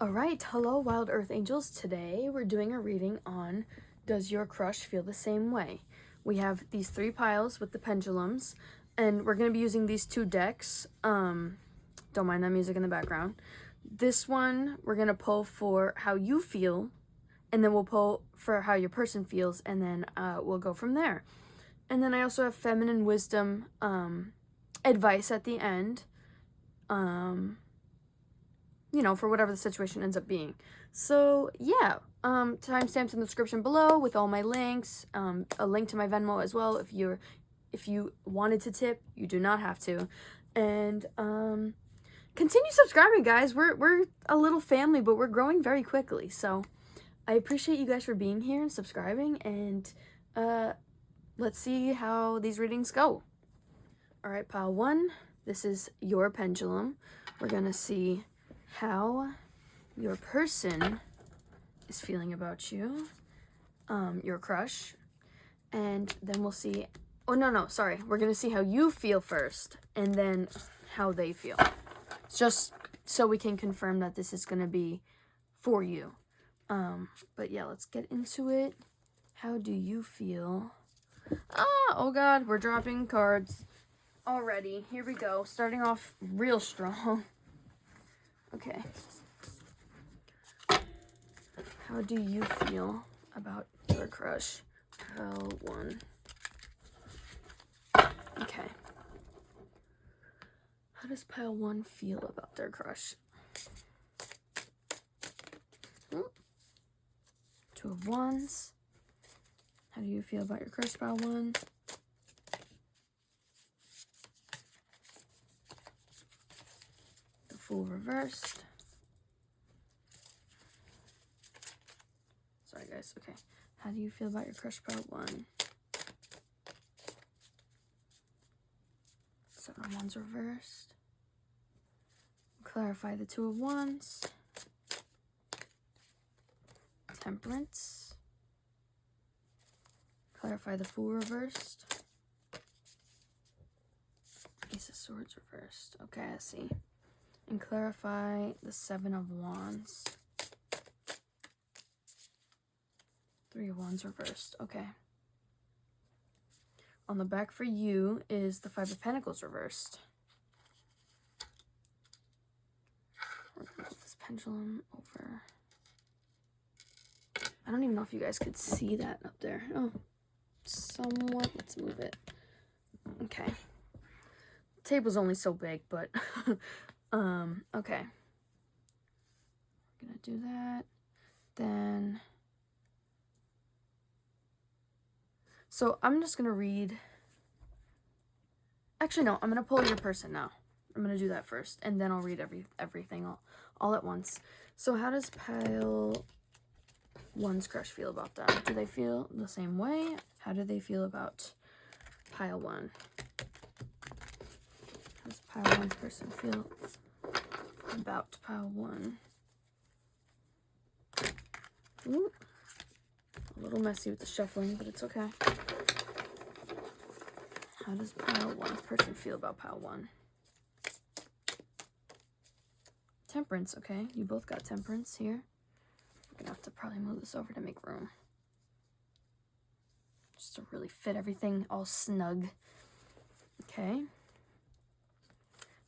Alright, hello Wild Earth Angels. Today we're doing a reading on Does Your Crush Feel the Same Way? We have these 3 piles with the pendulums, and we're going to be using these 2 decks. Don't mind that music in the background. This one, we're going to pull for how you feel, and then we'll pull for how your person feels, and then we'll go from there. And then I also have feminine wisdom advice at the end. You know, for whatever the situation ends up being. So yeah, timestamps in the description below with all my links, a link to my Venmo as well if you wanted to tip. You do not have to. And continue subscribing, guys. We're a little family, but we're growing very quickly. So I appreciate you guys for being here and subscribing, and let's see how these readings go. All right, pile 1, this is your pendulum. We're gonna see how your person is feeling about you, your crush, and then we'll see, sorry, we're gonna see how you feel first, and then how they feel, just so we can confirm that this is gonna be for you. But yeah, let's get into it. How do you feel? Oh god, we're dropping cards already. Here we go, starting off real strong. Okay. How do you feel about your crush? Pile 1. Okay. How does pile 1 feel about their crush? 2 of Wands. How do you feel about your crush, pile 1? The Fool reversed. Sorry, guys. Okay. How do you feel about your crush, pile 1? 7 of Wands reversed. Clarify the 2 of Wands. Temperance. Clarify the Fool reversed. Ace of Swords reversed. Okay, I see. And clarify the 7 of Wands. 3 of Wands reversed. Okay. On the back for you is the 5 of Pentacles reversed. We're gonna move this pendulum over. I don't even know if you guys could see that up there. Oh, somewhat. Let's move it. Okay. The table's only so big, but okay. We're gonna do that. Then so I'm just gonna read. Actually, no, I'm gonna pull your person now. I'm gonna do that first, and then I'll read everything all at once. So how does pile 1's crush feel about them? Do they feel the same way? How do they feel about pile 1? How does pile 1's person feel about pile 1? Ooh, a little messy with the shuffling, but it's okay. How does pile 1's person feel about pile 1? Temperance, okay. You both got Temperance here. We're gonna have to probably move this over to make room. Just to really fit everything all snug. Okay.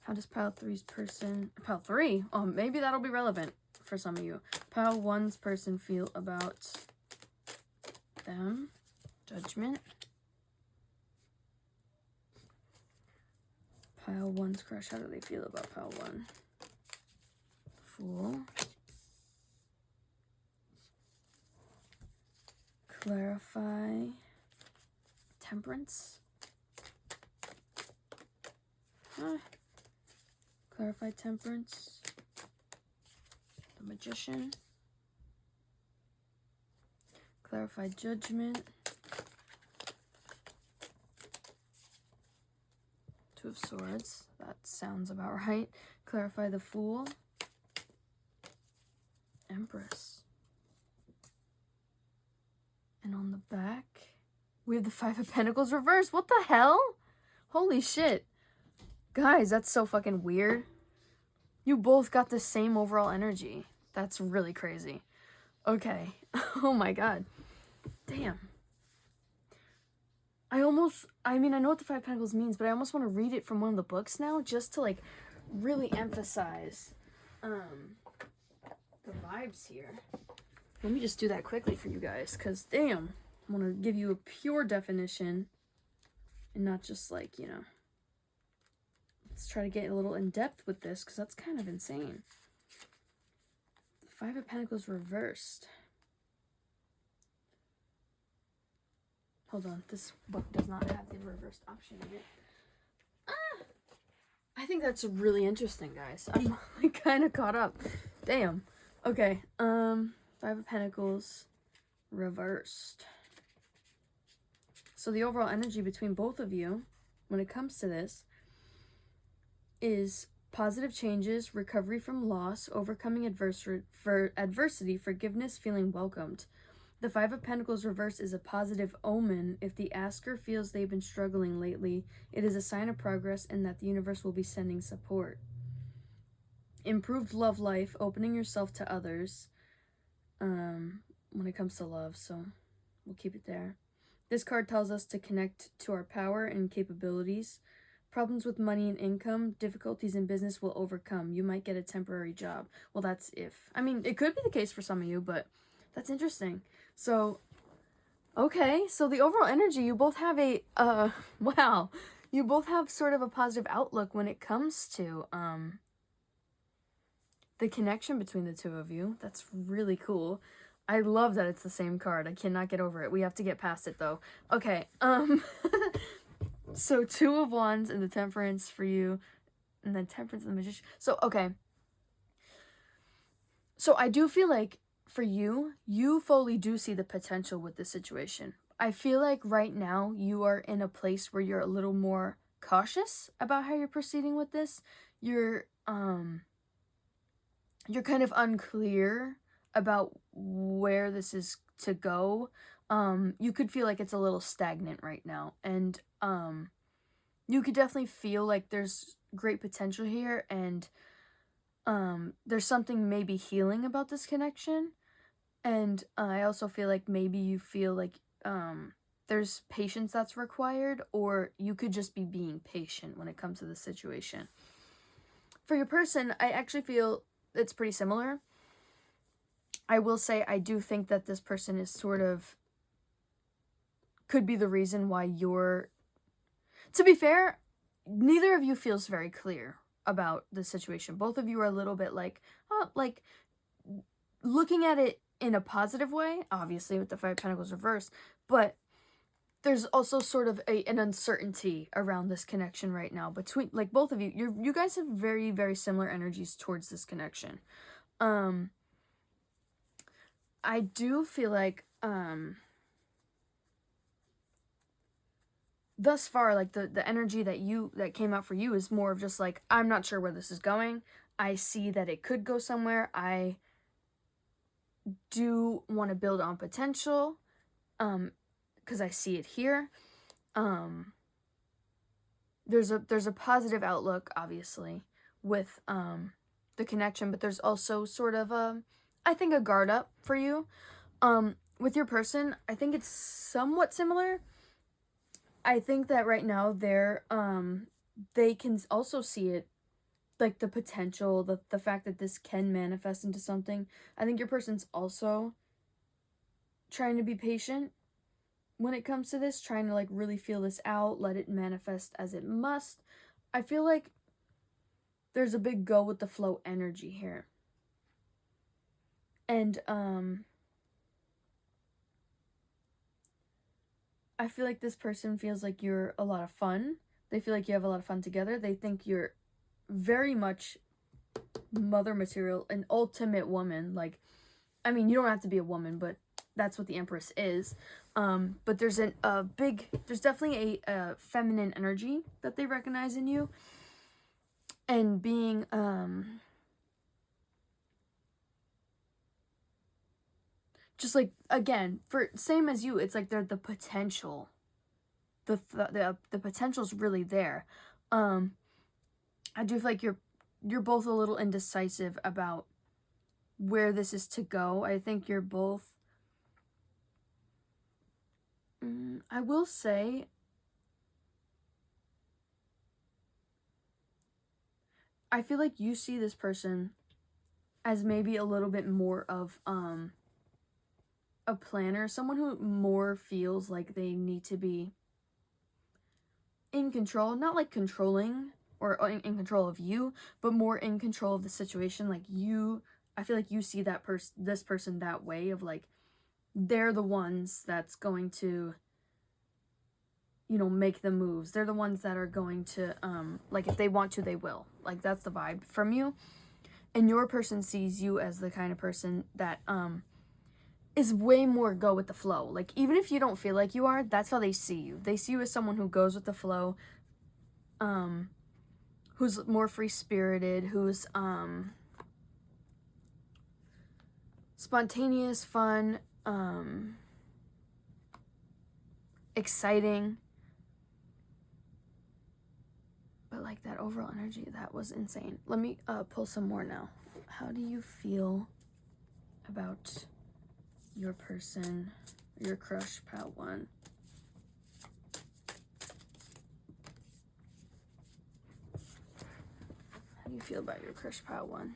How does pile 3's person... Pile 3? Oh, maybe that'll be relevant for some of you. Pile 1's person feel about them. Judgment. Pile 1's crush, how do they feel about pile 1? Fool. Clarify. Temperance. Clarify Temperance. The Magician. Clarify Judgment. 2 of Swords. That sounds about right. Clarify the Fool. Empress. And on the back, we have the 5 of Pentacles reversed. What the hell? Holy shit. Guys, that's so fucking weird. You both got the same overall energy. That's really crazy. Okay. Oh my god. Damn. I know what the Five of Pentacles means, but I almost want to read it from one of the books now, just to, like, really emphasize, the vibes here. Let me just do that quickly for you guys, because, damn, I want to give you a pure definition, and not just, like, you know, let's try to get a little in-depth with this, because that's kind of insane. The Five of Pentacles reversed. Hold on, this book does not have the reversed option in it. I think that's really interesting, guys. I'm like, kind of caught up. Damn. Okay, Five of Pentacles reversed. So the overall energy between both of you, when it comes to this, is positive changes, recovery from loss, overcoming adversity, forgiveness, feeling welcomed. The Five of Pentacles reverse is a positive omen. If the asker feels they've been struggling lately, it is a sign of progress and that the universe will be sending support. Improved love life, opening yourself to others when it comes to love, so we'll keep it there. This card tells us to connect to our power and capabilities. Problems with money and income, difficulties in business will overcome. You might get a temporary job. Well, that's if. I mean, it could be the case for some of you, but that's interesting. So, okay, so the overall energy, you both have a, wow, you both have sort of a positive outlook when it comes to, the connection between the two of you. That's really cool. I love that it's the same card. I cannot get over it. We have to get past it, though. Okay, so Two of Wands and the Temperance for you, and then Temperance and the Magician. So, okay. So I do feel like, for you, you fully do see the potential with this situation. I feel like right now you are in a place where you're a little more cautious about how you're proceeding with this. You're kind of unclear about where this is to go. You could feel like it's a little stagnant right now, and you could definitely feel like there's great potential here, and there's something maybe healing about this connection. And I also feel like maybe you feel like there's patience that's required, or you could just be being patient when it comes to the situation. For your person, I actually feel it's pretty similar. I will say I do think that this person is sort of, could be the reason why you're, to be fair, neither of you feels very clear about the situation. Both of you are a little bit like, looking at it in a positive way, obviously with the Five of Pentacles reversed, but there's also sort of an uncertainty around this connection right now between, like, both of you. You guys have very, very similar energies towards this connection. I do feel like thus far, like, the energy that came out for you is more of just like, I'm not sure where this is going. I see that it could go somewhere. I do want to build on potential, because I see it here. There's a positive outlook, obviously, with the connection, but there's also sort of I think a guard up for you. With your person, I think it's somewhat similar. I think that right now they can also see it, like, the potential, the fact that this can manifest into something. I think your person's also trying to be patient when it comes to this, trying to, like, really feel this out, let it manifest as it must. I feel like there's a big go with the flow energy here. And I feel like this person feels like you're a lot of fun. They feel like you have a lot of fun together. They think you're very much mother material, an ultimate woman. Like, I mean, you don't have to be a woman, but that's what the Empress is. But there's there's definitely a feminine energy that they recognize in you. And being, just like, again, for same as you, it's like they're the potential. The potential's really there. I do feel like you're both a little indecisive about where this is to go. I think you're both, I will say, I feel like you see this person as maybe a little bit more of a planner, someone who more feels like they need to be in control, not like controlling or in control of you, but more in control of the situation. Like you, I feel like you see that this person that way, of like, they're the ones that's going to, you know, make the moves. They're the ones that are going to, like, if they want to, they will. Like, that's the vibe from you. And your person sees you as the kind of person that, is way more go with the flow. Like, even if you don't feel like you are, that's how they see you. They see you as someone who goes with the flow, who's more free-spirited, who's, spontaneous, fun, exciting. But like that overall energy, that was insane. Let me pull some more now. How do you feel about your person, your crush, pal one? How do you feel about your crush, pal one?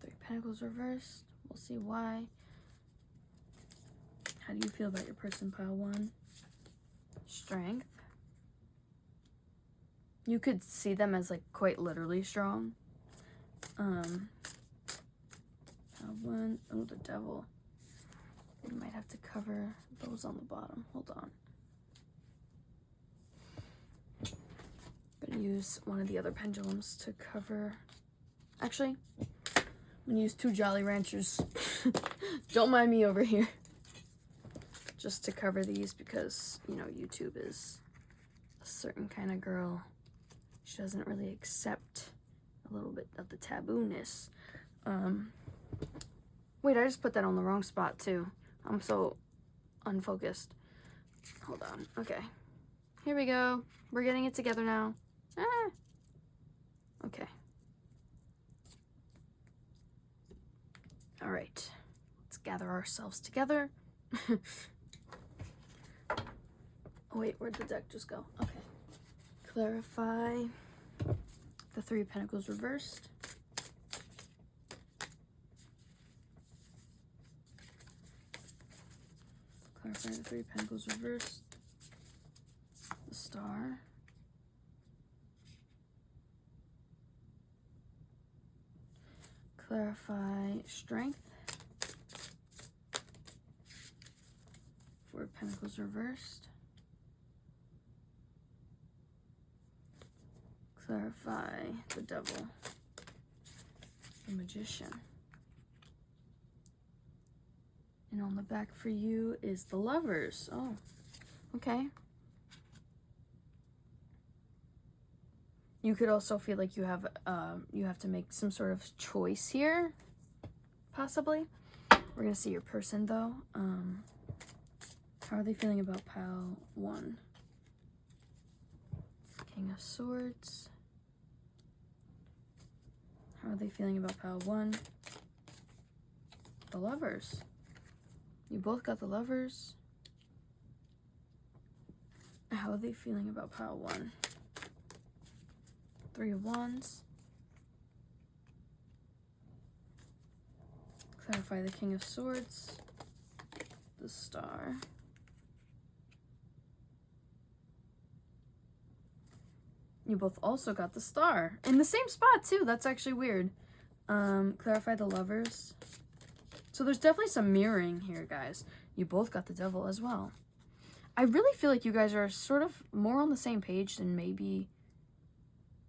Three Pentacles reversed. We'll see why. How do you feel about your person, pile one? Strength. You could see them as like quite literally strong. Pile one. Oh, the devil. You might have to cover those on the bottom. Hold on. I'm gonna use one of the other pendulums to cover. Actually, I'm gonna use two Jolly Ranchers. Don't mind me over here. Just to cover these because, you know, YouTube is a certain kind of girl. She doesn't really accept a little bit of the taboo-ness. Wait, I just put that on the wrong spot too. I'm so unfocused. Hold on. Okay. Here we go. We're getting it together now. Ah. Okay. All right. Let's gather ourselves together. Oh, wait, where'd the deck just go? Okay. Clarify the Three of Pentacles reversed. Clarify the Three of Pentacles reversed. The Star. Clarify Strength. Four of Pentacles reversed. Clarify the Devil. The Magician. And on the back for you is the Lovers. Oh, okay. You could also feel like you have to make some sort of choice here, possibly. We're gonna see your person though. How are they feeling about pile one? King of Swords. How are they feeling about pile one? The Lovers. You both got the Lovers. How are they feeling about pile one? Three of Wands. Clarify the King of Swords. The Star. You both also got the Star. In the same spot, too. That's actually weird. Clarify the Lovers. So there's definitely some mirroring here, guys. You both got the Devil as well. I really feel like you guys are sort of more on the same page than maybe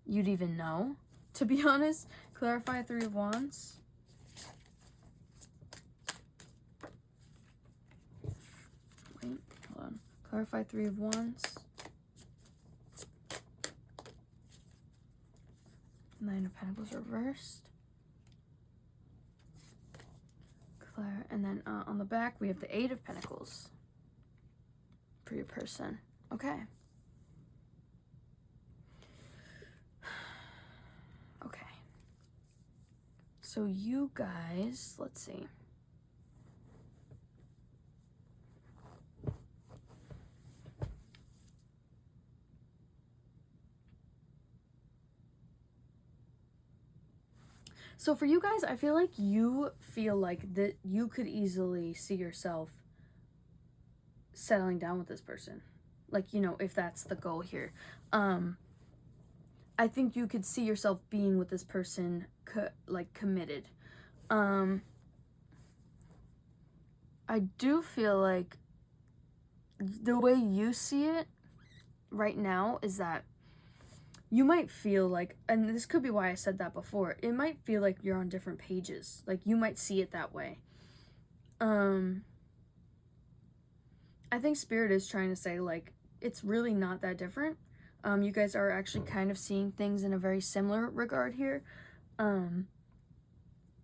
you'd even know, to be honest. Clarify Three of Wands. Wait, hold on. Clarify Three of Wands. Nine of Pentacles reversed. And then on the back, we have the Eight of Pentacles for your person. Okay. So you guys, let's see. So for you guys, I feel like you feel like that you could easily see yourself settling down with this person. Like, you know, if that's the goal here. I think you could see yourself being with this person, like, committed. I do feel like the way you see it right now is that you might feel like, and this could be why I said that before, it might feel like you're on different pages. Like, you might see it that way. I think Spirit is trying to say, like, it's really not that different. You guys are actually kind of seeing things in a very similar regard here.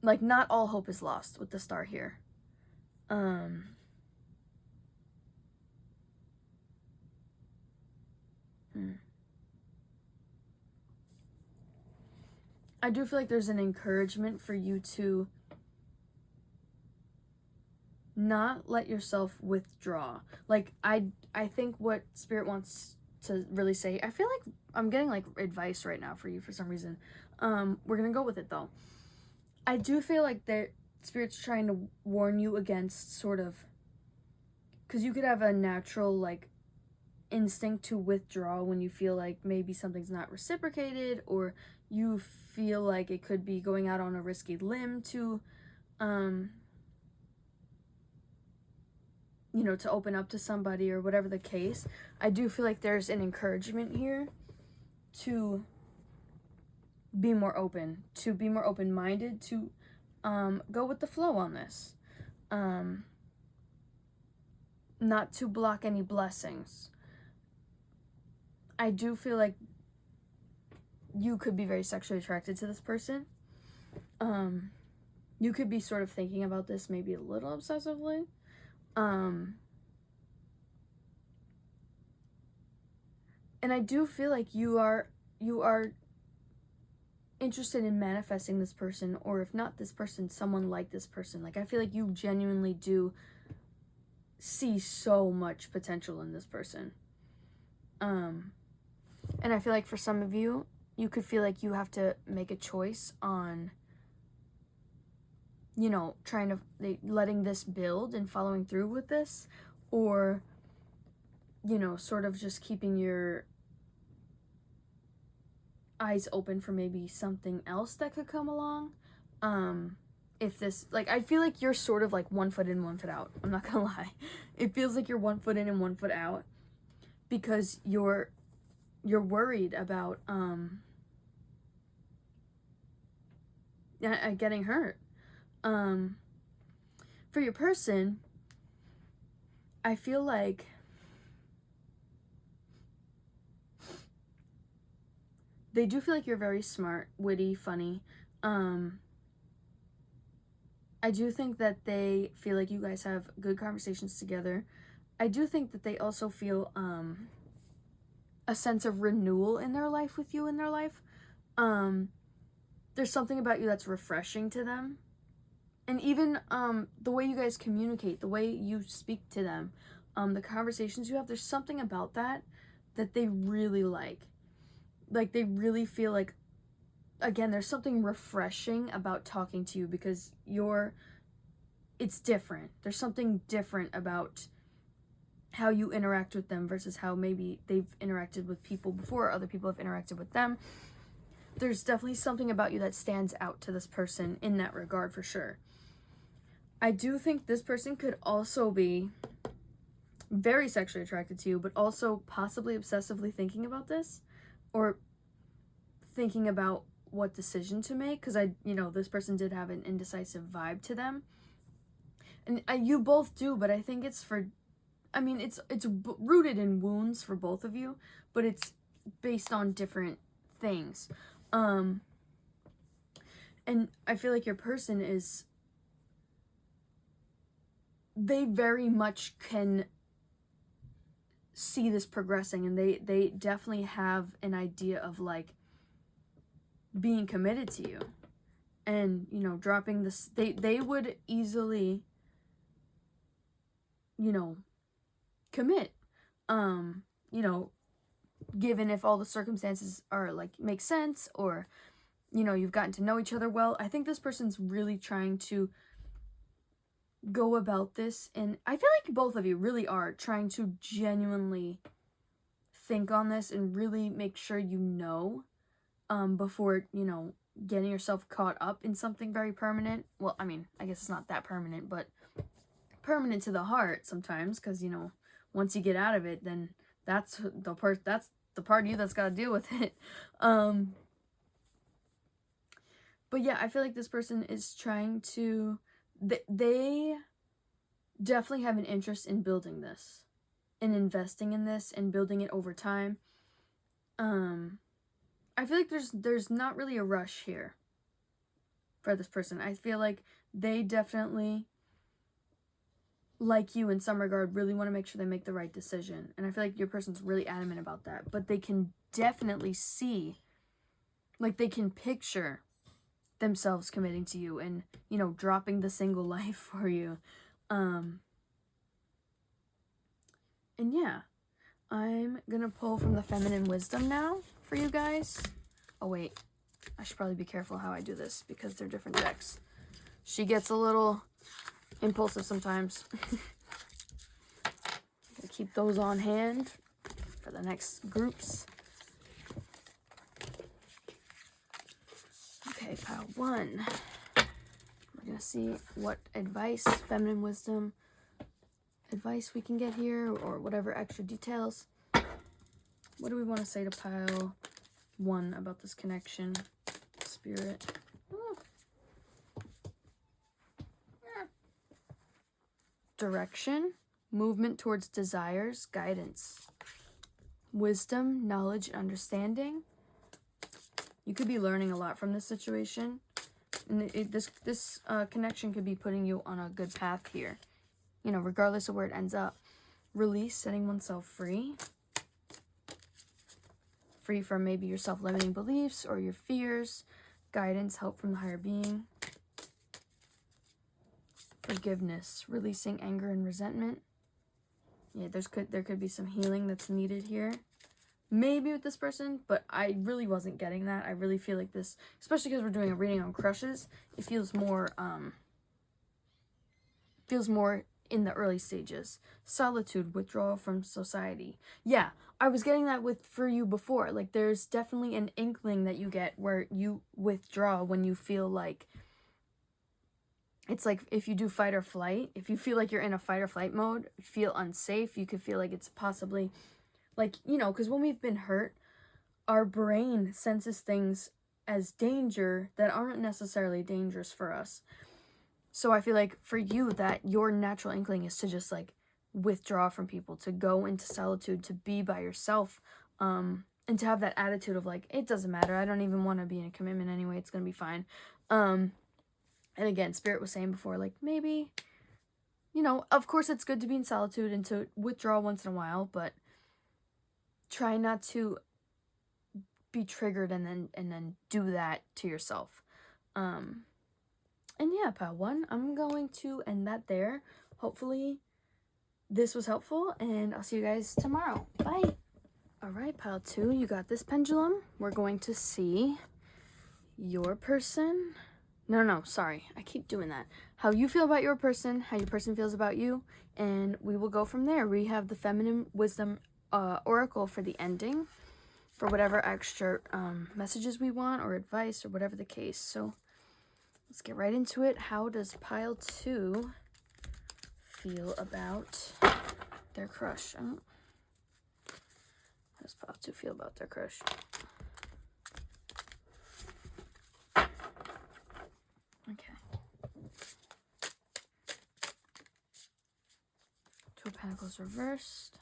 Like, not all hope is lost with the star here. I do feel like there's an encouragement for you to not let yourself withdraw. Like, I think what Spirit wants to really say, I feel like I'm getting like advice right now for you for some reason. We're gonna go with it though. I do feel like that Spirit's trying to warn you against sort of, because you could have a natural like instinct to withdraw when you feel like maybe something's not reciprocated, or you feel like it could be going out on a risky limb to you know, to open up to somebody or whatever the case. I do feel like there's an encouragement here to be more open, to be more open-minded, to go with the flow on this. Not to block any blessings. I do feel like you could be very sexually attracted to this person. You could be sort of thinking about this maybe a little obsessively. And I do feel like you are interested in manifesting this person, or if not this person, someone like this person. Like, I feel like you genuinely do see so much potential in this person. And I feel like for some of you, you could feel like you have to make a choice on, you know, trying to letting this build and following through with this, or, you know, sort of just keeping your eyes open for maybe something else that could come along. If this, like, I feel like you're sort of like 1 foot in, 1 foot out. I'm not gonna lie. It feels like you're 1 foot in and 1 foot out, because you're worried about getting hurt. For your person, I feel like they do feel like you're very smart, witty, funny. I do think that they feel like you guys have good conversations together. I do think that they also feel a sense of renewal in their life with you in their life. There's something about you that's refreshing to them. And even the way you guys communicate, the way you speak to them, the conversations you have, there's something about that they really like. Like, they really feel like, again, there's something refreshing about talking to you, because it's different. There's something different about how you interact with them versus how maybe they've interacted with people before, or other people have interacted with them. There's definitely something about you that stands out to this person in that regard, for sure. I do think this person could also be very sexually attracted to you, but also possibly obsessively thinking about this, or thinking about what decision to make, because this person did have an indecisive vibe to them, and you both do, but I think it's rooted in wounds for both of you, but it's based on different things. And I feel like your person they very much can see this progressing, and they definitely have an idea of like being committed to you. and, you know, dropping this, they would easily, you know, commit, you know, given if all the circumstances are like make sense, or, you know, you've gotten to know each other well. I think this person's really trying to go about this, and I feel like both of you really are trying to genuinely think on this and really make sure you know, before, you know, getting yourself caught up in something very permanent. Well, I mean, I guess it's not that permanent, but permanent to the heart sometimes, because, you know, once you get out of it, then that's the part of you that's got to deal with it. But yeah, I feel like this person is trying to, they definitely have an interest in building this, and investing in this, and building it over time. I feel like there's not really a rush here for this person. I feel like they definitely, like you in some regard, really want to make sure they make the right decision. And I feel like your person's really adamant about that. But they can definitely see, like, they can picture themselves committing to you and, you know, dropping the single life for you. And yeah, I'm gonna pull from the feminine wisdom now for you guys. Oh wait, I should probably be careful how I do this because they're different decks. She gets a little impulsive sometimes. Gonna keep those on hand for the next groups. Okay, pile 1. We're gonna see what advice, feminine wisdom advice we can get here, or whatever extra details. What do we want to say to pile 1 about this connection, Spirit? Direction, movement towards desires, guidance, wisdom, knowledge, and understanding. You could be learning a lot from this situation, and this connection could be putting you on a good path here, you know, regardless of where it ends up. Release, setting oneself free from maybe your self-limiting beliefs or your fears. Guidance, help from the higher being. Forgiveness, releasing anger and resentment. Yeah, there could be some healing that's needed here, maybe with this person, but I really wasn't getting that. I really feel like this, especially because we're doing a reading on crushes, it feels more in the early stages. Solitude, withdrawal from society. Yeah, I was getting that for you before. Like, there's definitely an inkling that you get where you withdraw when you feel like, it's like if you do fight or flight, if you feel like you're in a fight or flight mode, feel unsafe, you could feel like it's possibly, like, you know, because when we've been hurt, our brain senses things as danger that aren't necessarily dangerous for us. So I feel like for you, that your natural inkling is to just, like, withdraw from people, to go into solitude, to be by yourself, and to have that attitude of, like, it doesn't matter, I don't even want to be in a commitment anyway, it's gonna be fine. And again, Spirit was saying before, like, maybe, you know, of course it's good to be in solitude and to withdraw once in a while, but try not to be triggered and then do that to yourself. And yeah, pile 1, I'm going to end that there. Hopefully this was helpful, and I'll see you guys tomorrow. Bye. All right, pile 2, you got this, pendulum. We're going to see your person. No, sorry. I keep doing that. How you feel about your person, how your person feels about you, and we will go from there. We have the feminine wisdom oracle for the ending, for whatever extra messages we want, or advice, or whatever the case. So let's get right into it. How does pile 2 feel about their crush? How does pile 2 feel about their crush? Okay. 2 of Pentacles reversed.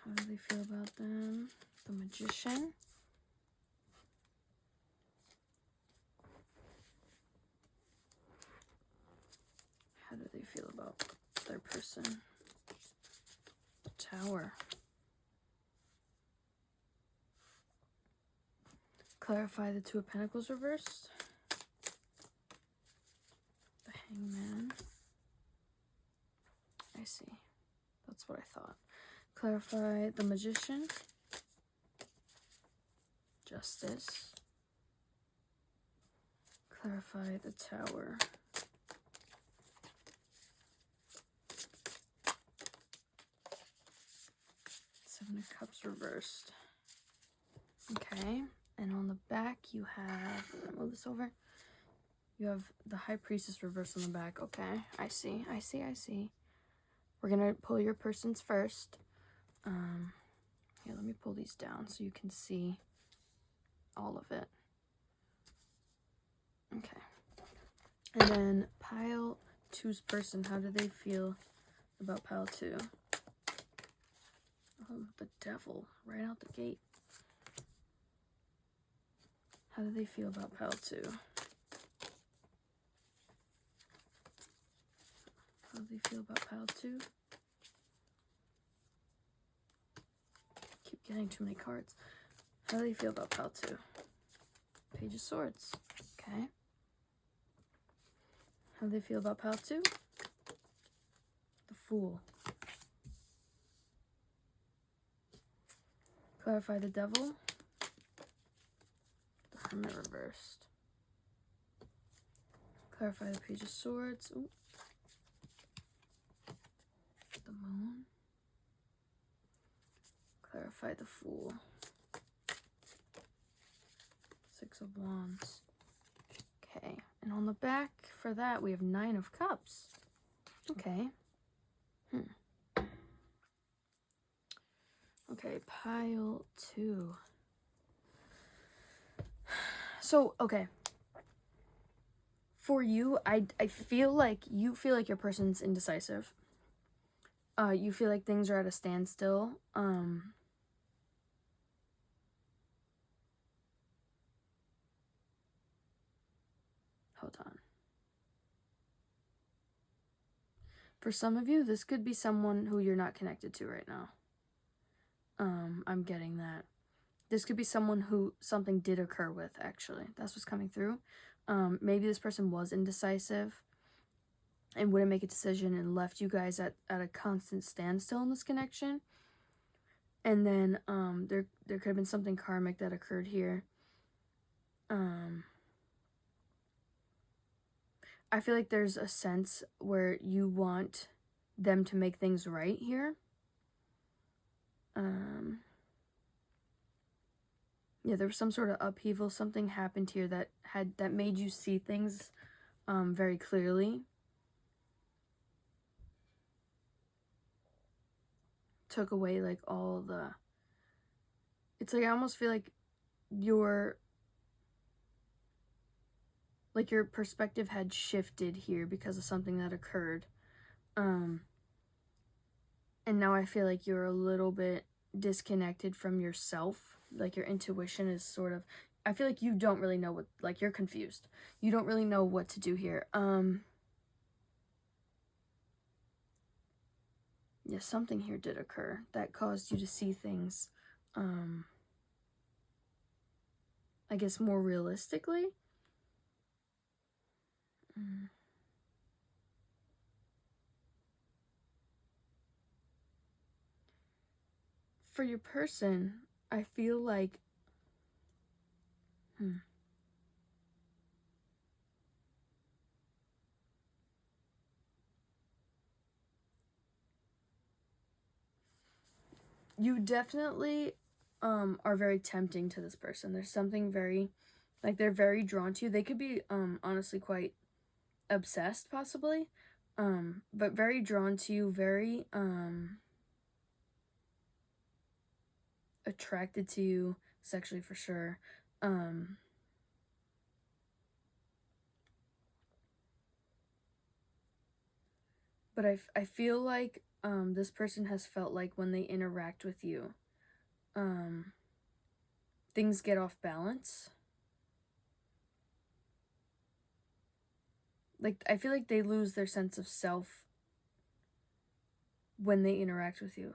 How do they feel about them? The Magician. How do they feel about their person? The Tower. Clarify the Two of Pentacles reversed. The Hangman. I see. That's what I thought. Clarify the Magician. Justice. Clarify the Tower. Seven of Cups reversed. Okay, and on the back you have, move this over. You have the High Priestess reversed on the back. Okay, I see. We're gonna pull your person's first. Here, let me pull these down so you can see all of it. Okay. And then pile 2's person, how do they feel about pile 2? Oh, the Devil, right out the gate. How do they feel about pile 2? How do they feel about pile 2? Keep getting too many cards. How do they feel about pile 2? Page of Swords. Okay. How do they feel about pile 2? The Fool. Clarify the Devil. The Hermit reversed. Clarify the Page of Swords. Ooh. The Moon. Clarify the Fool. Six of Wands. Okay, and on the back for that we have Nine of Cups. Okay. Okay, pile 2. So, okay. For you, I feel like you feel like your person's indecisive. You feel like things are at a standstill. Hold on. For some of you, this could be someone who you're not connected to right now. I'm getting that. This could be someone who something did occur with, actually. That's what's coming through. Maybe this person was indecisive and wouldn't make a decision and left you guys at a constant standstill in this connection. And then there could have been something karmic that occurred here. I feel like there's a sense where you want them to make things right here. Yeah, there was some sort of upheaval. Something happened here that made you see things very clearly. Took away like all the, it's like I almost feel like your perspective had shifted here because of something that occurred. And now I feel like you're a little bit disconnected from yourself. Like your intuition is sort of, I feel like you don't really know what, like you're confused. You don't really know what to do here. Yeah, something here did occur that caused you to see things, I guess more realistically. For your person, I feel like, you definitely are very tempting to this person. There's something very, like they're very drawn to you. They could be honestly quite obsessed possibly, but very drawn to you, very attracted to you sexually for sure. But I feel like this person has felt like when they interact with you, things get off balance. Like, I feel like they lose their sense of self when they interact with you.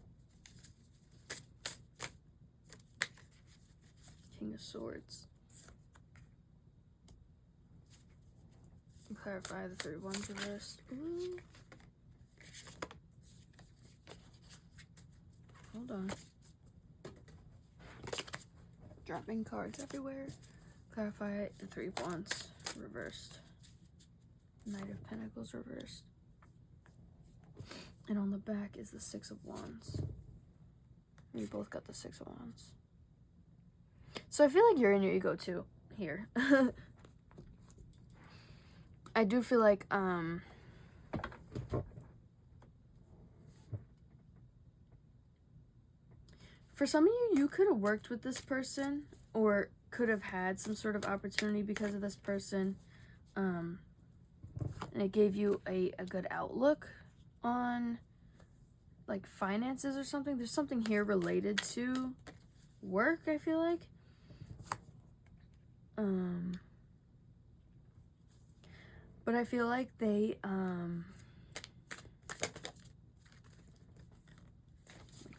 Swords. Clarify the 3 of Wands reversed. Ooh. Hold on. Dropping cards everywhere. Clarify the 3 of Wands reversed. Knight of Pentacles reversed. And on the back is the 6 of Wands. We both got the 6 of Wands. So I feel like you're in your ego too here. I do feel like for some of you, you could have worked with this person or could have had some sort of opportunity because of this person. And it gave you a good outlook on like finances or something. There's something here related to work, I feel like. But I feel like they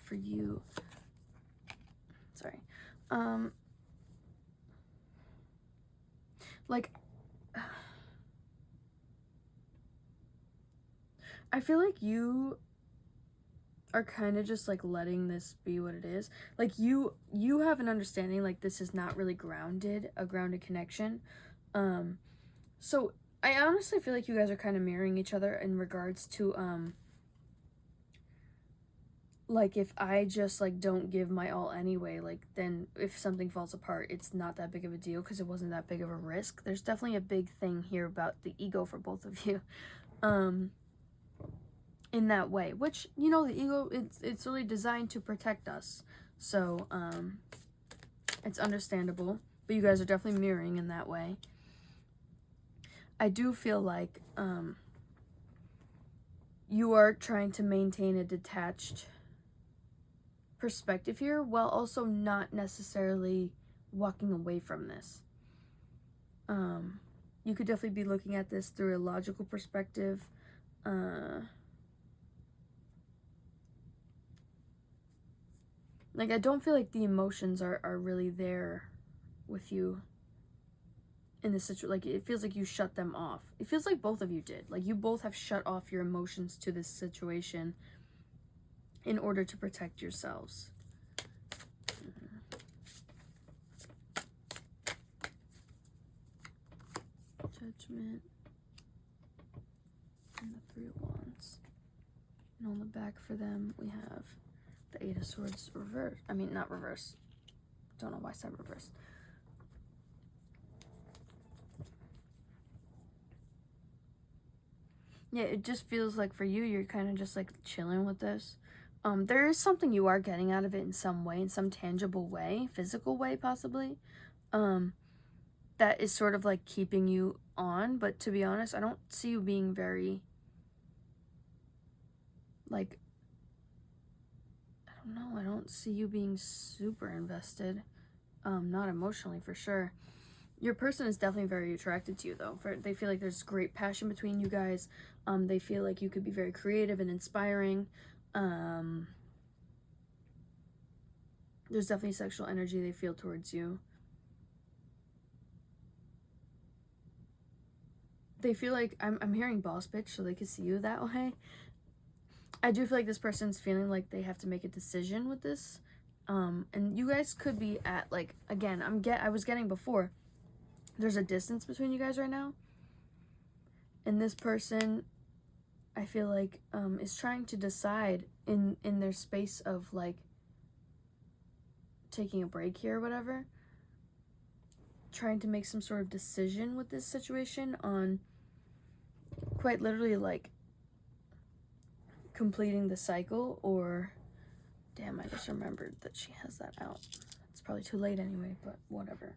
for you, sorry, like I feel like you are kind of just like letting this be what it is. Like you have an understanding like this is not really a grounded connection. So I honestly feel like you guys are kind of mirroring each other in regards to like if I just like don't give my all anyway, like then if something falls apart, it's not that big of a deal because it wasn't that big of a risk. There's definitely a big thing here about the ego for both of you. In that way, which, you know, the ego, it's really designed to protect us. So, it's understandable, but you guys are definitely mirroring in that way. I do feel like, you are trying to maintain a detached perspective here while also not necessarily walking away from this. You could definitely be looking at this through a logical perspective. Like, I don't feel like the emotions are really there with you in this situation. Like, it feels like you shut them off. It feels like both of you did. Like, you both have shut off your emotions to this situation in order to protect yourselves. Judgment. And the 3 of Wands. And on the back for them, we have the 8 of Swords reverse. I mean, not reverse. Don't know why I said reverse. Yeah, it just feels like for you, you're kind of just like chilling with this. There is something you are getting out of it in some way, in some tangible way, physical way possibly. That is sort of like keeping you on. But to be honest, I don't see you being very, like, I don't see you being super invested. Not emotionally for sure. Your person is definitely very attracted to you though. They feel like there's great passion between you guys. They feel like you could be very creative and inspiring. There's definitely sexual energy they feel towards you. They feel like, I'm hearing boss bitch, so they can see you that way. I do feel like this person's feeling like they have to make a decision with this. And you guys could be at, like, again, I was getting before, there's a distance between you guys right now. And this person, I feel like, is trying to decide in their space of, like, taking a break here or whatever. Trying to make some sort of decision with this situation on quite literally, like, completing the cycle or... Damn, I just remembered that she has that out. It's probably too late anyway, but whatever.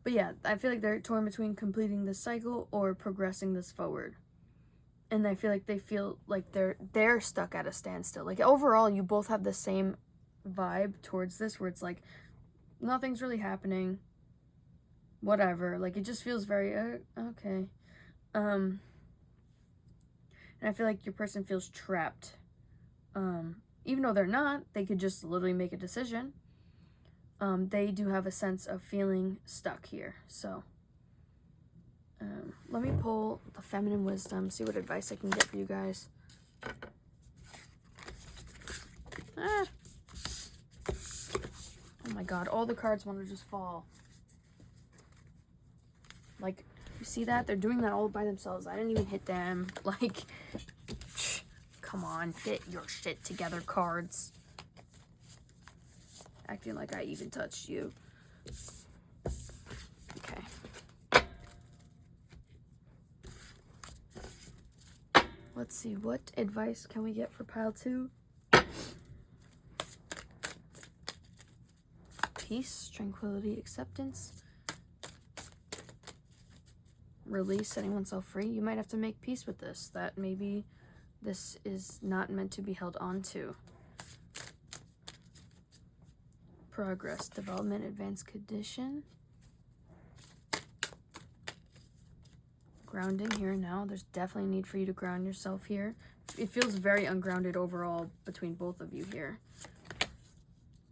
But yeah, I feel like they're torn between completing this cycle or progressing this forward. And I feel like they feel like they're stuck at a standstill. Like, overall, you both have the same vibe towards this, where it's like, nothing's really happening. Whatever. Like, it just feels very, okay. And I feel like your person feels trapped. Even though they're not, they could just literally make a decision. they do have a sense of feeling stuck here. So let me pull the feminine wisdom, see what advice I can get for you guys. Oh my god, all the cards want to just fall. Like, you see that? They're doing that all by themselves. I didn't even hit them. Like, come on, get your shit together, cards. Acting like I even touched you. Okay. Let's see, what advice can we get for pile 2? Peace, tranquility, acceptance. Release, setting oneself free. You might have to make peace with this, that maybe this is not meant to be held on to. Progress, development, advanced condition. Grounding here and now. There's definitely a need for you to ground yourself here. It feels very ungrounded overall between both of you here.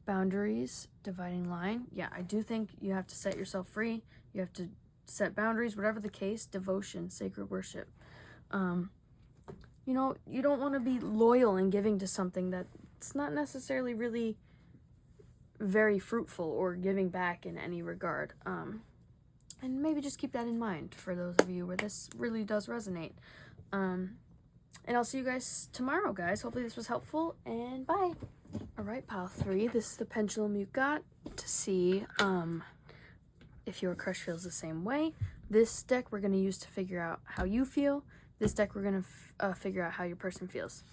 Boundaries, dividing line. Yeah, I do think you have to set yourself free. You have to set boundaries, whatever the case. Devotion, sacred worship. You know, you don't want to be loyal and giving to something that's not necessarily really very fruitful or giving back in any regard. And maybe just keep that in mind for those of you where this really does resonate. And I'll see you guys tomorrow, guys. Hopefully this was helpful, and bye. All right, pile 3. This is the pendulum you got to see if your crush feels the same way. This deck we're going to use to figure out how you feel. This deck we're going to figure out how your person feels.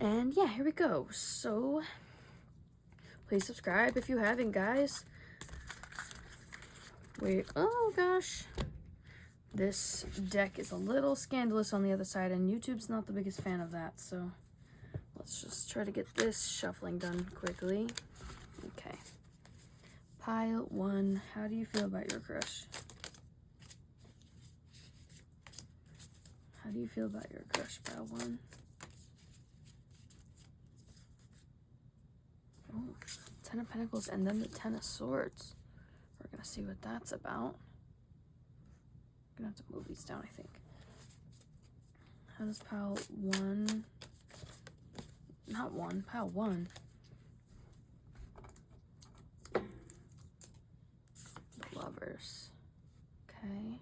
And yeah, here we go. So please subscribe if you haven't, guys. Wait, oh gosh. This deck is a little scandalous on the other side, and YouTube's not the biggest fan of that, so let's just try to get this shuffling done quickly. Okay. Pile 1, how do you feel about your crush? How do you feel about your crush, pile 1? Oh, 10 of Pentacles and then the 10 of Swords. We're going to see what that's about. I'm going to have to move these down, I think. How does pile 1... Not 1, pile 1. The Lovers. Okay.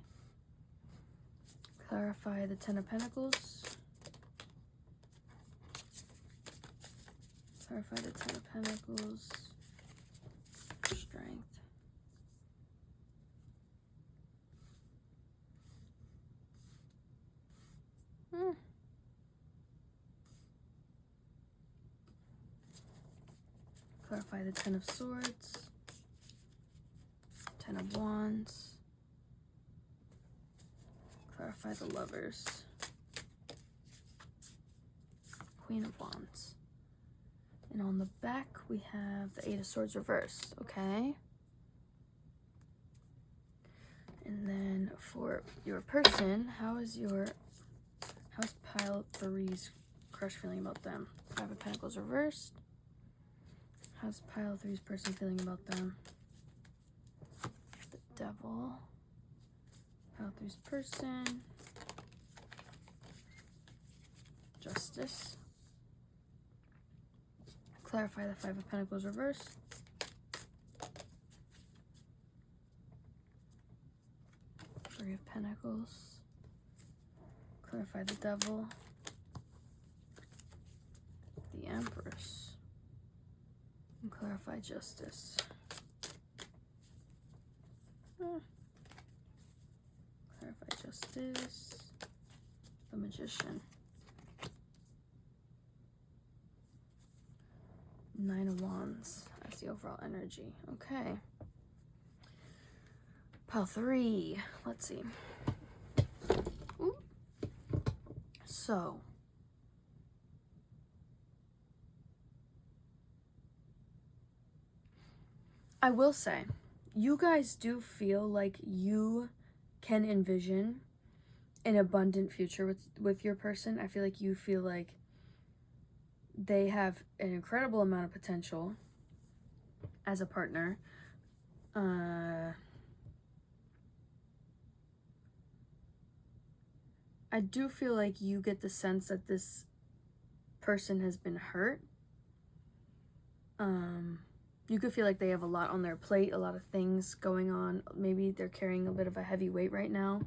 Clarify the 10 of Pentacles. Clarify the 10 of Pentacles. Strength. Clarify the 10 of Swords. 10 of Wands. Clarify the Lovers. Queen of Wands. And on the back, we have the 8 of Swords reversed, okay? And then for your person, how's pile 3's crush feeling about them? 5 of Pentacles reversed. How's pile 3's person feeling about them? The Devil. Pile 3's person. Justice. Clarify the 5 of Pentacles reversed. Three of Pentacles. Clarify the Devil. The Empress. And clarify Justice. Clarify Justice. The Magician. 9 of Wands. That's the overall energy. Okay. Pile 3. Let's see. Ooh. So. I will say, you guys do feel like you can envision an abundant future with your person. I feel like you feel like they have an incredible amount of potential. as a partner. I do feel like you get the sense that this person has been hurt. You could feel like they have a lot on their plate, a lot of things going on. Maybe they're carrying a bit of a heavy weight right now.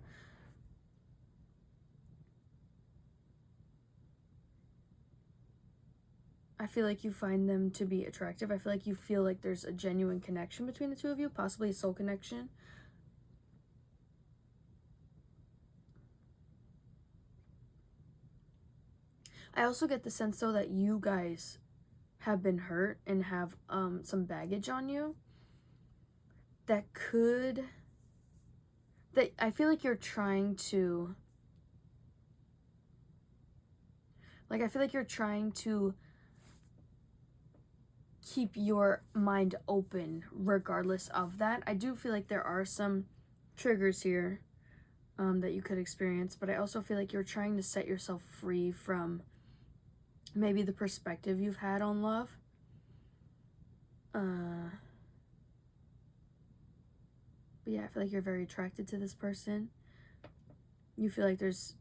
I feel like you find them to be attractive. I feel like you feel like there's a genuine connection between the two of you, possibly a soul connection. I also get the sense, though, that you guys have been hurt and have some baggage on you that I feel like you're trying to, like, I feel like you're trying to keep your mind open regardless of that. I do feel like there are some triggers here that you could experience, but I also feel like you're trying to set yourself free from maybe the perspective you've had on love. But yeah, I feel like you're very attracted to this person. You feel like there's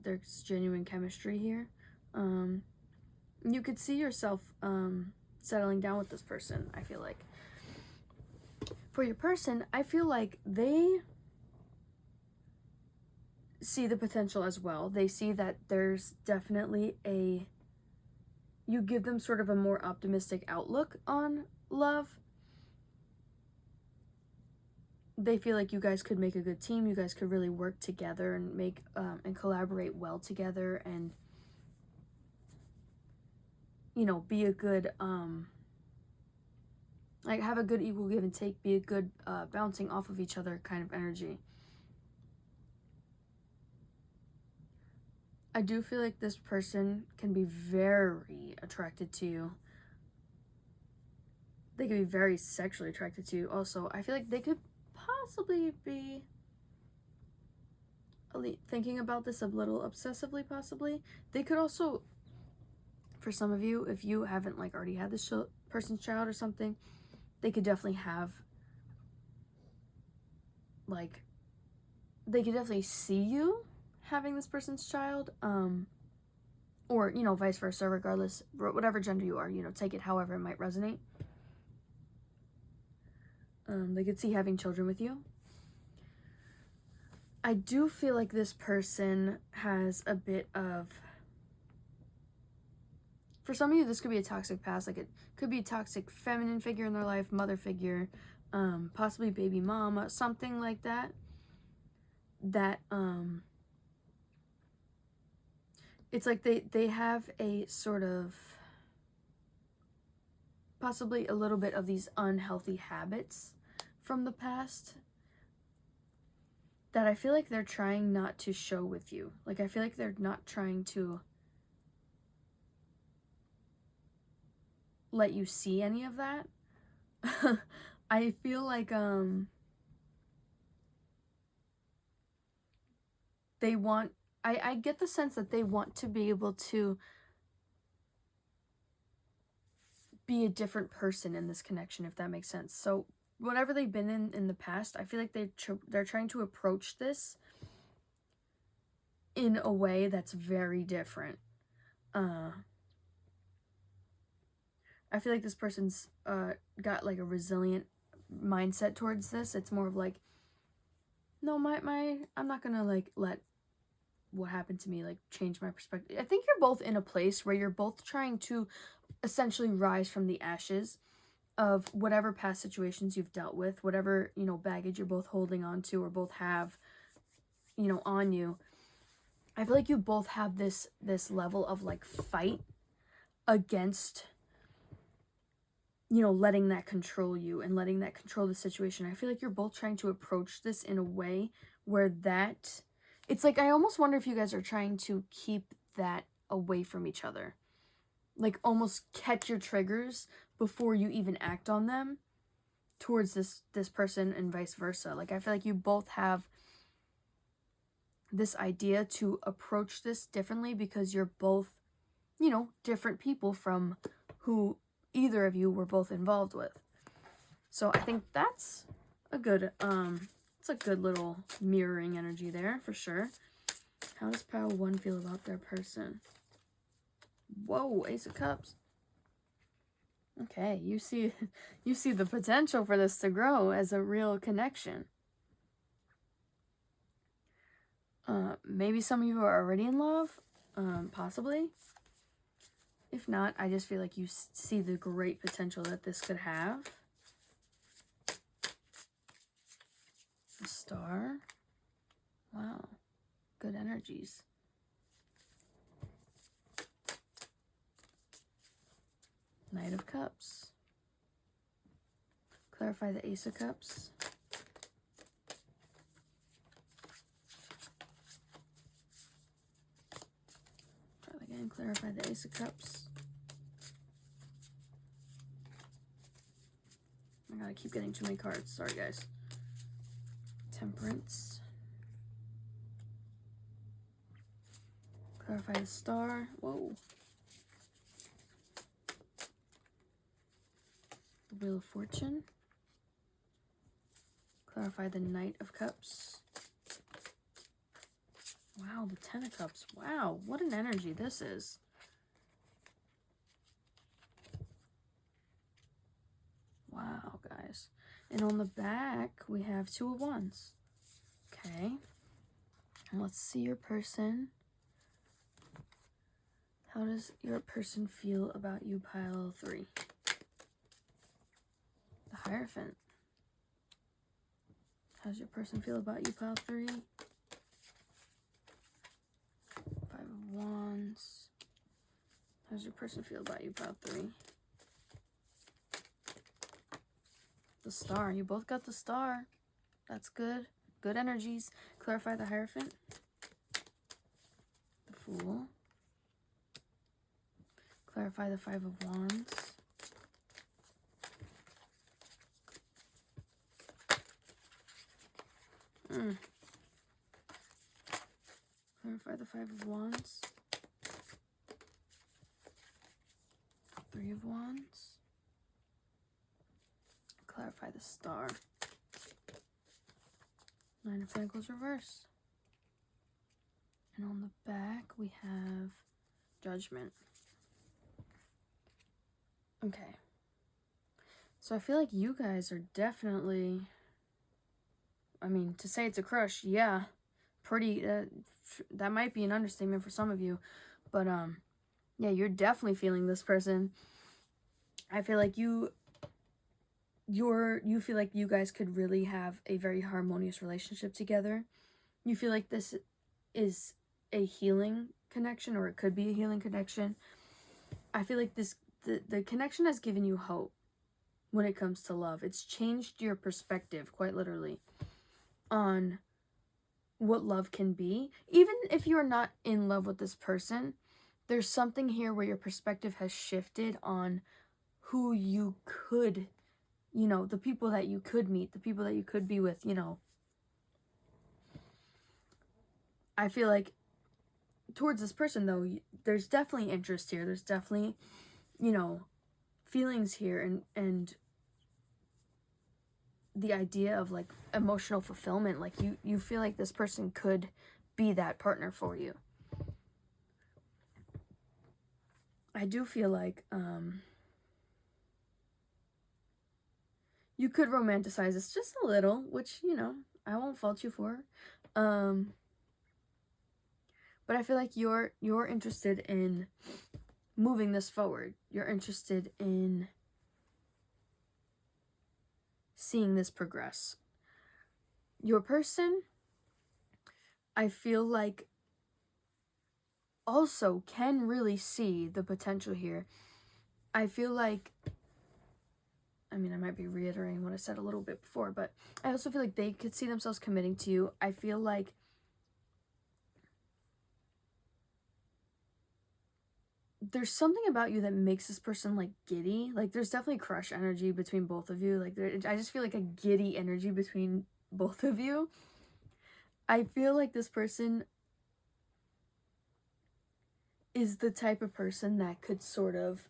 genuine chemistry here. You could see yourself settling down with this person, I feel like. For your person, I feel like they see the potential as well. They see that there's definitely you give them sort of a more optimistic outlook on love. They feel like you guys could make a good team. You guys could really work together and make and collaborate well together, and you know, be a good like have a good equal give and take, be a good bouncing off of each other kind of energy. I do feel like this person can be very attracted to you. They could be very sexually attracted to you. Also, I feel like they could possibly be thinking about this a little obsessively, possibly. They could also, for some of you, if you haven't like already had this person's child or something, they could definitely have, like, they could definitely see you having this person's child, or, you know, vice versa, regardless, whatever gender you are, you know, take it however it might resonate. They could see having children with you. I do feel like this person has a bit of, for some of you, this could be a toxic past. Like, it could be a toxic feminine figure in their life, mother figure, possibly baby mama, something like that. That, it's like they have a sort of, possibly a little bit of these unhealthy habits from the past that I feel like they're trying not to show with you. Like, I feel like they're not trying to let you see any of that. I feel like they want, I get the sense that they want to be able to be a different person in this connection, if that makes sense. So whatever they've been in the past, I feel like they're trying to approach this in a way that's very different. I feel like this person's got like a resilient mindset towards this. It's more of like, no, I'm not gonna like let what happened to me like change my perspective. I think you're both in a place where you're both trying to essentially rise from the ashes of whatever past situations you've dealt with, whatever, you know, baggage you're both holding on to or both have, you know, on you. I feel like you both have this level of like fight against, you know, letting that control you and letting that control the situation. I feel like you're both trying to approach this in a way where that, it's like, I almost wonder if you guys are trying to keep that away from each other. Like, almost catch your triggers before you even act on them towards this person and vice versa. Like, I feel like you both have this idea to approach this differently because you're both, you know, different people from who either of you were both involved with. So I think that's a good, it's a good little mirroring energy there for sure. How does pile 1 feel about their person? Whoa, Ace of Cups. Okay, you see the potential for this to grow as a real connection. Maybe some of you are already in love, possibly. If not, I just feel like you see the great potential that this could have. The Star. Wow, good energies. Knight of Cups. Clarify the Ace of Cups. Try again, clarify the Ace of Cups. I gotta keep getting too many cards. Sorry, guys. Temperance. Clarify the Star. Whoa. The Wheel of Fortune. Clarify the Knight of Cups. Wow, the 10 of Cups. Wow, what an energy this is. Wow, guys. And on the back, we have 2 of Wands. Okay. And let's see your person. How does your person feel about you, pile 3? The Hierophant. How does your person feel about you, pile 3? 5 of Wands. How does your person feel about you, pile 3? The Star. You both got the Star. That's good. Good energies. Clarify the Hierophant. The Fool. Clarify the 5 of Wands. Clarify the 5 of Wands. 3 of Wands. Clarify the Star. 9 of Pentacles reverse. And on the back, we have Judgment. Okay. So I feel like you guys are definitely, I mean, to say it's a crush, yeah, pretty, that might be an understatement for some of you, but, yeah, you're definitely feeling this person. I feel like you feel like you guys could really have a very harmonious relationship together. You feel like this is a healing connection, or it could be a healing connection. I feel like the connection has given you hope when it comes to love. It's changed your perspective, quite literally, on what love can be. Even if you're not in love with this person, there's something here where your perspective has shifted on who you could, you know, the people that you could meet, the people that you could be with, you know. I feel like towards this person, though, there's definitely interest here. There's definitely, you know, feelings here, and the idea of, like, emotional fulfillment. Like, you feel like this person could be that partner for you. I do feel like you could romanticize this just a little, which, you know, I won't fault you for. But I feel like you're interested in moving this forward. You're interested in seeing this progress. Your person, I feel like, also can really see the potential here. I feel like, I mean, I might be reiterating what I said a little bit before, but I also feel like they could see themselves committing to you. I feel like there's something about you that makes this person, like, giddy. Like, there's definitely crush energy between both of you. Like, I just feel like a giddy energy between both of you. I feel like this person is the type of person that could sort of,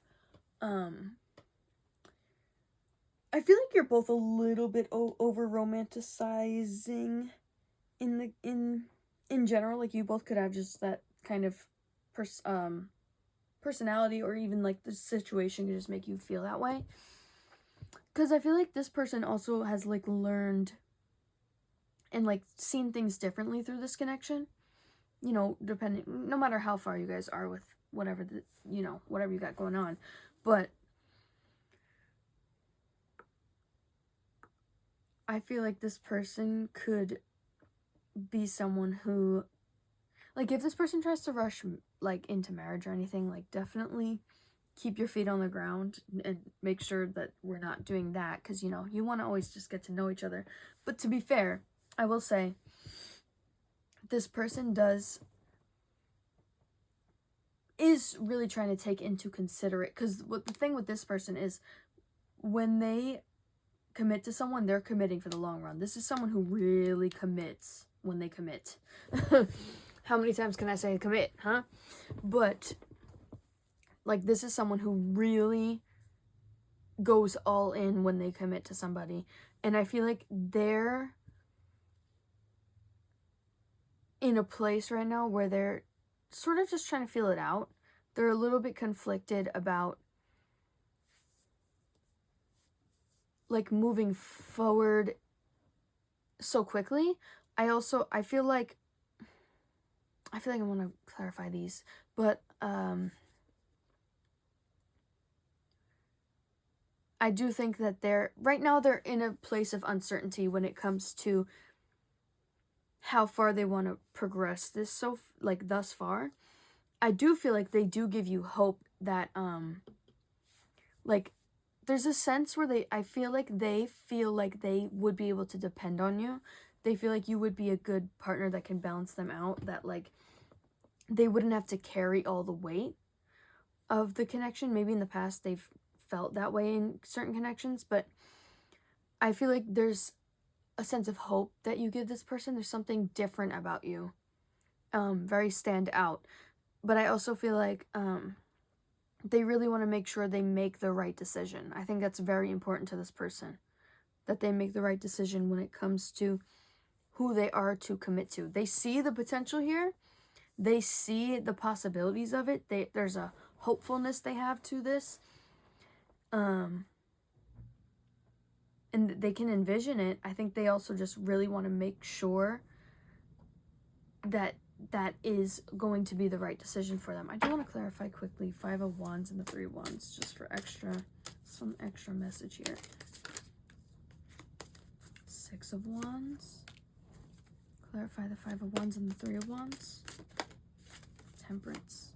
I I feel like you're both a little bit over romanticizing in general. Like, you both could have just that kind of personality, or even like the situation could just make you feel that way. Because I feel like this person also has like learned and like seen things differently through this connection. You know, depending, no matter how far you guys are with whatever whatever you got going on. But I feel like this person could be someone who, like, if this person tries to rush like into marriage or anything, like, definitely keep your feet on the ground and make sure that we're not doing that, because you know, you want to always just get to know each other. But to be fair, I will say this person is really trying to take into considerate, because what the thing with this person is, when they commit to someone, they're committing for the long run. This is someone who really commits when they commit. How many times can I say commit, huh? But like, this is someone who really goes all in when they commit to somebody, and I feel like they're in a place right now where they're sort of just trying to feel it out. They're a little bit conflicted about like moving forward so quickly. I feel like I want to clarify these, but I do think that they're in a place of uncertainty when it comes to how far they want to progress this thus far. I do feel like they do give you hope that like, there's a sense where I feel like they would be able to depend on you. They feel like you would be a good partner that can balance them out, that like they wouldn't have to carry all the weight of the connection. Maybe in the past they've felt that way in certain connections, but I feel like there's a sense of hope that you give this person. There's something different about you, very stand out. But I also feel like they really want to make sure they make the right decision. I think that's very important to this person, that they make the right decision when it comes to who they are to commit to. They see the potential here. They see the possibilities of it. There's a hopefulness they have to this. And they can envision it. I think they also just really want to make sure that that is going to be the right decision for them. I do want to clarify quickly 5 of Wands and the 3 of Wands, just for some extra message here. 6 of Wands. Clarify the 5 of Wands and the 3 of Wands. Temperance.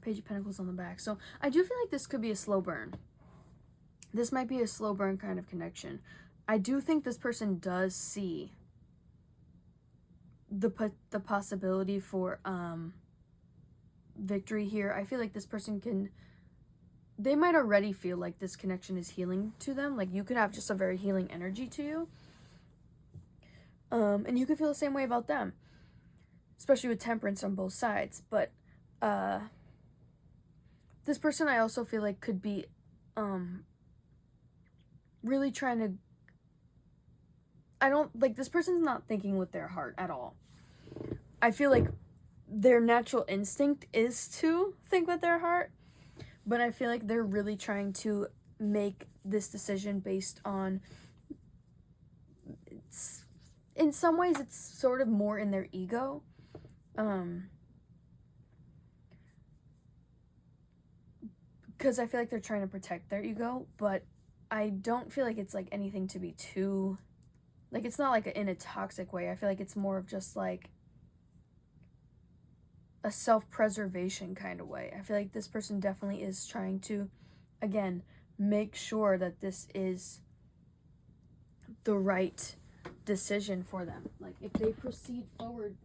Page of Pentacles on the back. So I do feel like this could be a slow burn. This might be a slow burn kind of connection. I do think this person does see the possibility for victory here. I feel like this person they might already feel like this connection is healing to them. Like, you could have just a very healing energy to you. And you could feel the same way about them, especially with temperance on both sides. But this person, I also feel like, could be really trying to, this person's not thinking with their heart at all. I feel like their natural instinct is to think with their heart, but I feel like they're really trying to make this decision based on, in some ways it's sort of more in their ego. Because I feel like they're trying to protect their ego, but I don't feel like it's like anything to be too, like, it's not like in a toxic way. I feel like it's more of just like a self-preservation kind of way. I feel like this person definitely is trying to, again, make sure that this is the right decision for them. Like, if they proceed forward,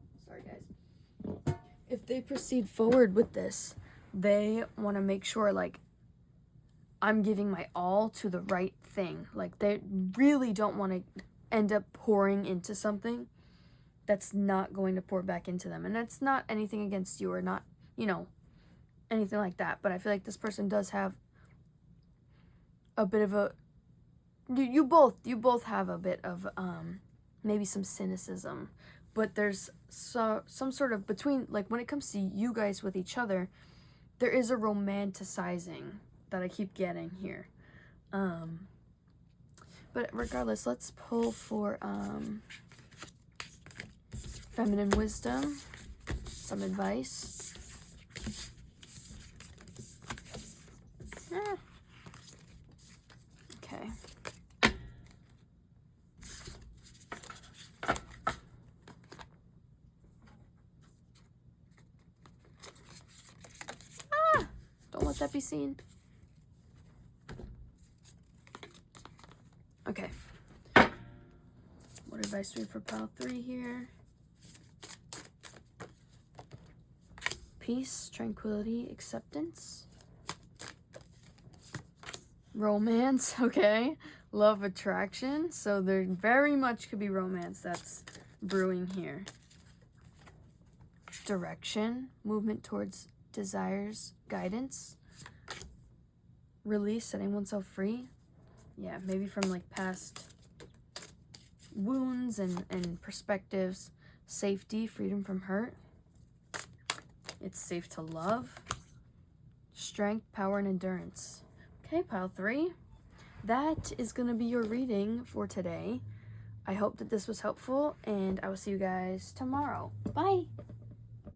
if they proceed forward with this, they want to make sure, like, I'm giving my all to the right thing. Like, they really don't want to end up pouring into something that's not going to pour back into them. And that's not anything against you, or not, anything like that. But I feel like this person does have a bit of a, you both have a bit of maybe some cynicism, but there's some sort of between, like, when it comes to you guys with each other, there is a romanticizing that I keep getting here. But regardless, let's pull for feminine wisdom, some advice. Okay. Don't let that be seen. Okay. What advice do we have for pile 3 here? Peace, tranquility, acceptance. Romance, okay. Love, attraction. So there very much could be romance that's brewing here. Direction, movement towards desires, guidance. Release, setting oneself free. Yeah, maybe from like past wounds and perspectives. Safety, freedom from hurt. It's safe to love. Strength, power, and endurance. Okay, pile 3. That is going to be your reading for today. I hope that this was helpful, and I will see you guys tomorrow. Bye!